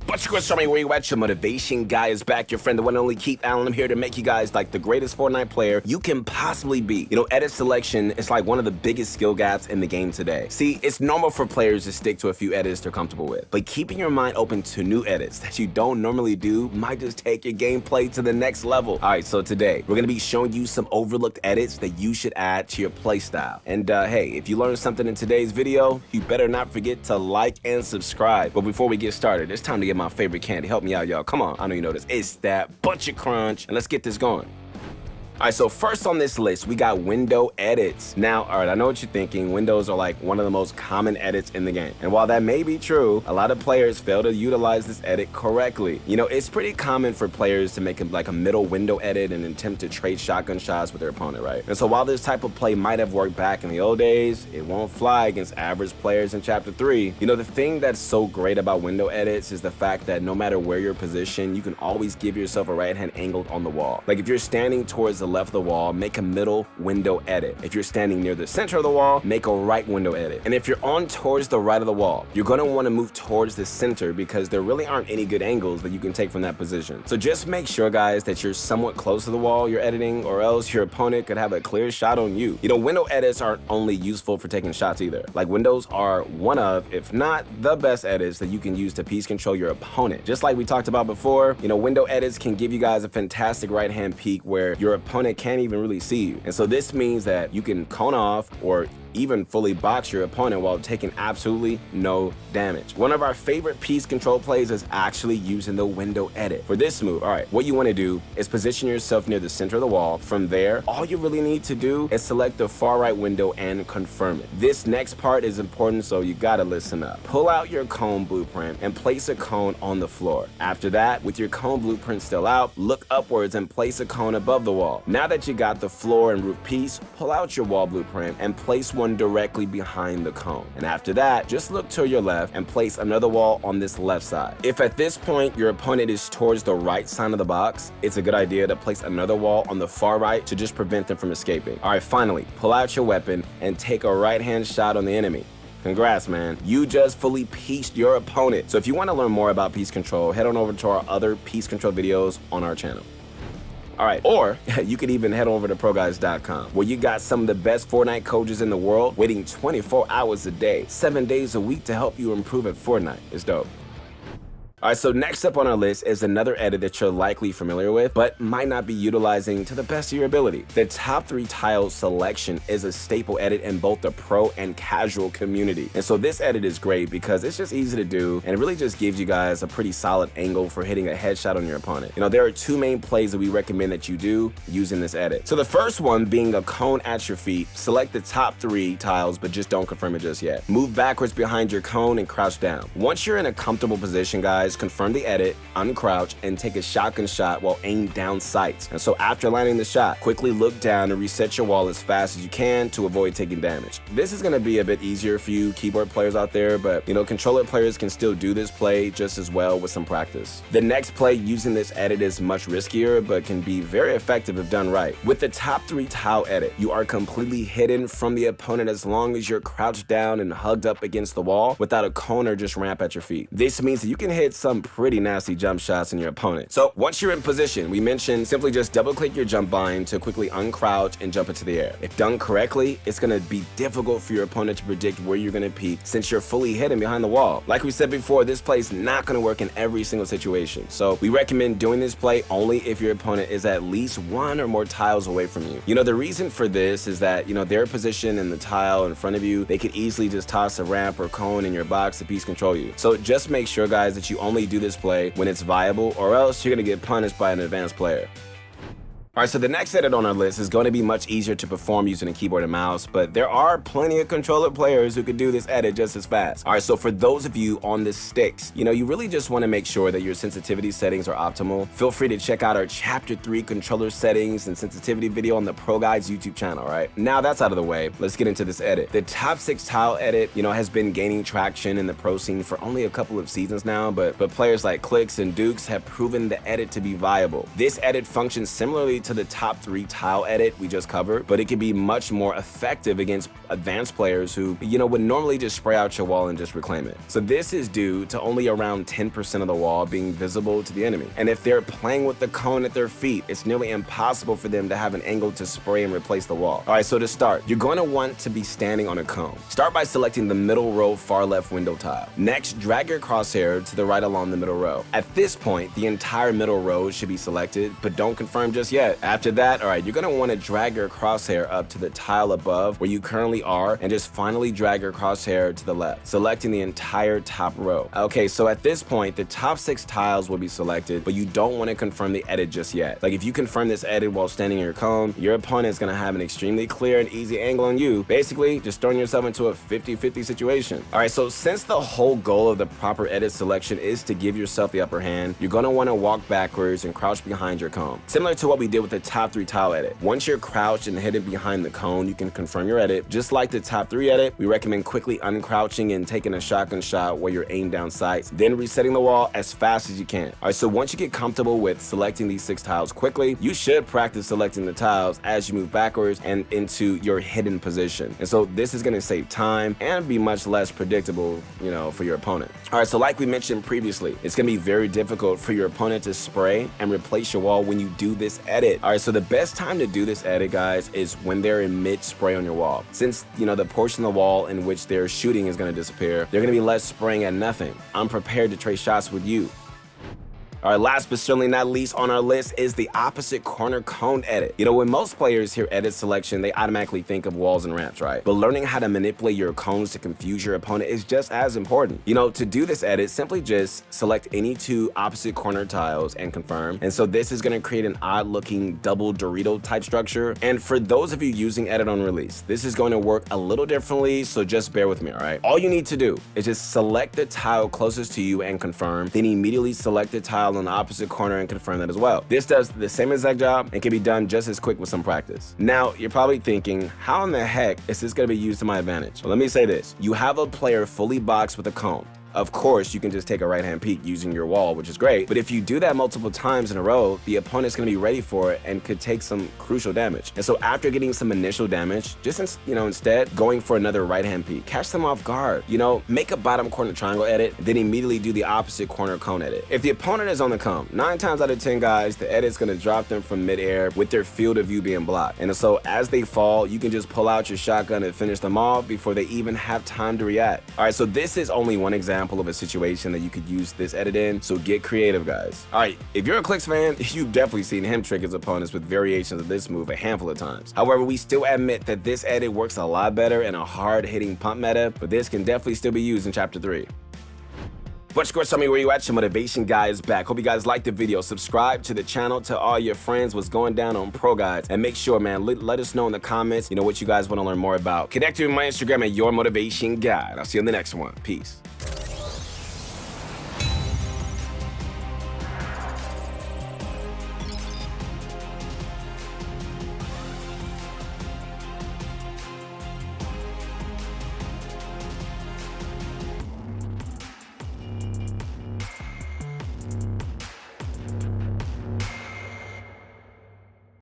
What's your story? Where you at? Your motivation guy is back. Your friend, the one and only Keith Allen. I'm here to make you guys like the greatest Fortnite player you can possibly be. You know, edit selection is like one of the biggest skill gaps in the game today. See, it's normal for players to stick to a few edits they're comfortable with, but keeping your mind open to new edits that you don't normally do might just take your gameplay to the next level. All right, so today we're gonna be showing you some overlooked edits that you should add to your playstyle. And hey, if you learned something in today's video, you better not forget to like and subscribe. But before we get started, it's time to get my favorite candy. Help me out, y'all. Come on. I know you know this. It's that Bunch of Crunch. And let's get this going. All right, so first on this list, we got window edits. Now, all right, I know what you're thinking. Windows are like one of the most common edits in the game. And while that may be true, a lot of players fail to utilize this edit correctly. You know, it's pretty common for players to make like a middle window edit and attempt to trade shotgun shots with their opponent, right? And so while this type of play might have worked back in the old days, it won't fly against average players in Chapter 3. You know, the thing that's so great about window edits is the fact that no matter where you're positioned, you can always give yourself a right hand angled on the wall. Like if you're standing towards the left of the wall, make a middle window edit. If you're standing near the center of the wall, make a right window edit. And if you're on towards the right of the wall, you're going to want to move towards the center because there really aren't any good angles that you can take from that position. So just make sure, guys, that you're somewhat close to the wall you're editing, or else your opponent could have a clear shot on you. You know, window edits aren't only useful for taking shots either. Like windows are one of, if not the best edits that you can use to piece control your opponent. Just like we talked about before, you know, window edits can give you guys a fantastic right hand peek where your opponent can't even really see you. And so this means that you can cone off or even fully box your opponent while taking absolutely no damage. One of our favorite piece control plays is actually using the window edit. For this move, all right, what you want to do is position yourself near the center of the wall. From there, all you really need to do is select the far right window and confirm it. This next part is important, so you gotta listen up. Pull out your cone blueprint and place a cone on the floor. After that, with your cone blueprint still out, look upwards and place a cone above the wall. Now that you got the floor and roof piece, pull out your wall blueprint and place one directly behind the cone. And after that, just look to your left and place another wall on this left side. If at this point your opponent is towards the right side of the box, it's a good idea to place another wall on the far right to just prevent them from escaping. All right, finally, pull out your weapon and take a right hand shot on the enemy. Congrats, man. You just fully pieced your opponent. So if you want to learn more about piece control, head on over to our other piece control videos on our channel. All right, or you could even head over to ProGuides.com, where you got some of the best Fortnite coaches in the world waiting 24 hours a day, 7 days a week to help you improve at Fortnite. It's dope. All right, so next up on our list is another edit that you're likely familiar with, but might not be utilizing to the best of your ability. The top 3 tile selection is a staple edit in both the pro and casual community. And so this edit is great because it's just easy to do, and it really just gives you guys a pretty solid angle for hitting a headshot on your opponent. You know, there are 2 main plays that we recommend that you do using this edit. So the first one being a cone at your feet. Select the top 3 tiles, but just don't confirm it just yet. Move backwards behind your cone and crouch down. Once you're in a comfortable position, guys, confirm the edit, uncrouch, and take a shotgun shot while aimed down sights. And so after landing the shot, quickly look down and reset your wall as fast as you can to avoid taking damage. This is going to be a bit easier for you keyboard players out there, but you know, controller players can still do this play just as well with some practice. The next play using this edit is much riskier, but can be very effective if done right. With the top 3 tile edit, you are completely hidden from the opponent as long as you're crouched down and hugged up against the wall without a cone or just ramp at your feet. This means that you can hit some pretty nasty jump shots in your opponent. So once you're in position, we mentioned simply just double click your jump bind to quickly uncrouch and jump into the air. If done correctly, it's going to be difficult for your opponent to predict where you're going to peek since you're fully hidden behind the wall. Like we said before, this play is not going to work in every single situation. So we recommend doing this play only if your opponent is at least 1 or more tiles away from you. You know, the reason for this is that, you know, their position in the tile in front of you, they could easily just toss a ramp or cone in your box to piece control you. So just make sure, guys, that you only do this play when it's viable, or else you're going to get punished by an advanced player. All right, so the next edit on our list is going to be much easier to perform using a keyboard and mouse, but there are plenty of controller players who could do this edit just as fast. All right, so for those of you on the sticks, you know, you really just want to make sure that your sensitivity settings are optimal. Feel free to check out our Chapter 3 controller settings and sensitivity video on the Pro Guides YouTube channel, all right? Now that's out of the way, let's get into this edit. The top 6 tile edit, you know, has been gaining traction in the pro scene for only a couple of seasons now, but players like Clicks and Dukes have proven the edit to be viable. This edit functions similarly to the top 3 tile edit we just covered, but it can be much more effective against advanced players who, would normally just spray out your wall and just reclaim it. So this is due to only around 10% of the wall being visible to the enemy. And if they're playing with the cone at their feet, it's nearly impossible for them to have an angle to spray and replace the wall. All right, so to start, you're going to want to be standing on a cone. Start by selecting the middle row far left window tile. Next, drag your crosshair to the right along the middle row. At this point, the entire middle row should be selected, but don't confirm just yet. After that, all right, you're going to want to drag your crosshair up to the tile above where you currently are and just finally drag your crosshair to the left, selecting the entire top row. Okay, so at this point, the top 6 tiles will be selected, but you don't want to confirm the edit just yet. Like if you confirm this edit while standing in your cone, your opponent is going to have an extremely clear and easy angle on you, basically just throwing yourself into a 50-50 situation. All right, so since the whole goal of the proper edit selection is to give yourself the upper hand, you're going to want to walk backwards and crouch behind your cone. Similar to what we did with the top 3 tile edit. Once you're crouched and hidden behind the cone, you can confirm your edit. Just like the top 3 edit, we recommend quickly uncrouching and taking a shotgun shot where you're aimed down sights, then resetting the wall as fast as you can. All right, so once you get comfortable with selecting these 6 tiles quickly, you should practice selecting the tiles as you move backwards and into your hidden position. And so this is going to save time and be much less predictable, for your opponent. All right, so like we mentioned previously, it's going to be very difficult for your opponent to spray and replace your wall when you do this edit. All right, so the best time to do this edit, guys, is when they're in mid spray on your wall. Since, the portion of the wall in which they're shooting is going to disappear, they're going to be left spraying at nothing. I'm prepared to trade shots with you. All right, last but certainly not least on our list is the opposite corner cone edit. When most players hear edit selection, they automatically think of walls and ramps, right? But learning how to manipulate your cones to confuse your opponent is just as important. To do this edit, simply just select any 2 opposite corner tiles and confirm. And so this is going to create an odd looking double Dorito type structure. And for those of you using edit on release, this is going to work a little differently, so just bear with me, all right? All you need to do is just select the tile closest to you and confirm, then immediately select the tile on the opposite corner and confirm that as well. This does the same exact job and can be done just as quick with some practice. Now, you're probably thinking, how in the heck is this going to be used to my advantage? Well, let me say this. You have a player fully boxed with a cone. Of course, you can just take a right-hand peek using your wall, which is great, but if you do that multiple times in a row, the opponent's going to be ready for it and could take some crucial damage. And so after getting some initial damage, just instead going for another right-hand peek, catch them off guard, make a bottom corner triangle edit, then immediately do the opposite corner cone edit. If the opponent is on the cone, 9 times out of 10 guys, the edit's going to drop them from midair with their field of view being blocked. And so as they fall, you can just pull out your shotgun and finish them off before they even have time to react. All right, so this is only one example of a situation that you could use this edit in, so get creative, guys. All right, if you're a Clicks fan, you've definitely seen him trick his opponents with variations of this move a handful of times. However, we still admit that this edit works a lot better in a hard-hitting pump meta, but this can definitely still be used in Chapter 3. But of course, tell me where you at. Your motivation guy is back. Hope you guys liked the video. Subscribe to the channel, tell all your friends what's going down on Pro Guides, and make sure, man, let us know in the comments, what you guys want to learn more about. Connect with my Instagram at Your Motivation Guide. I'll see you on the next one. Peace.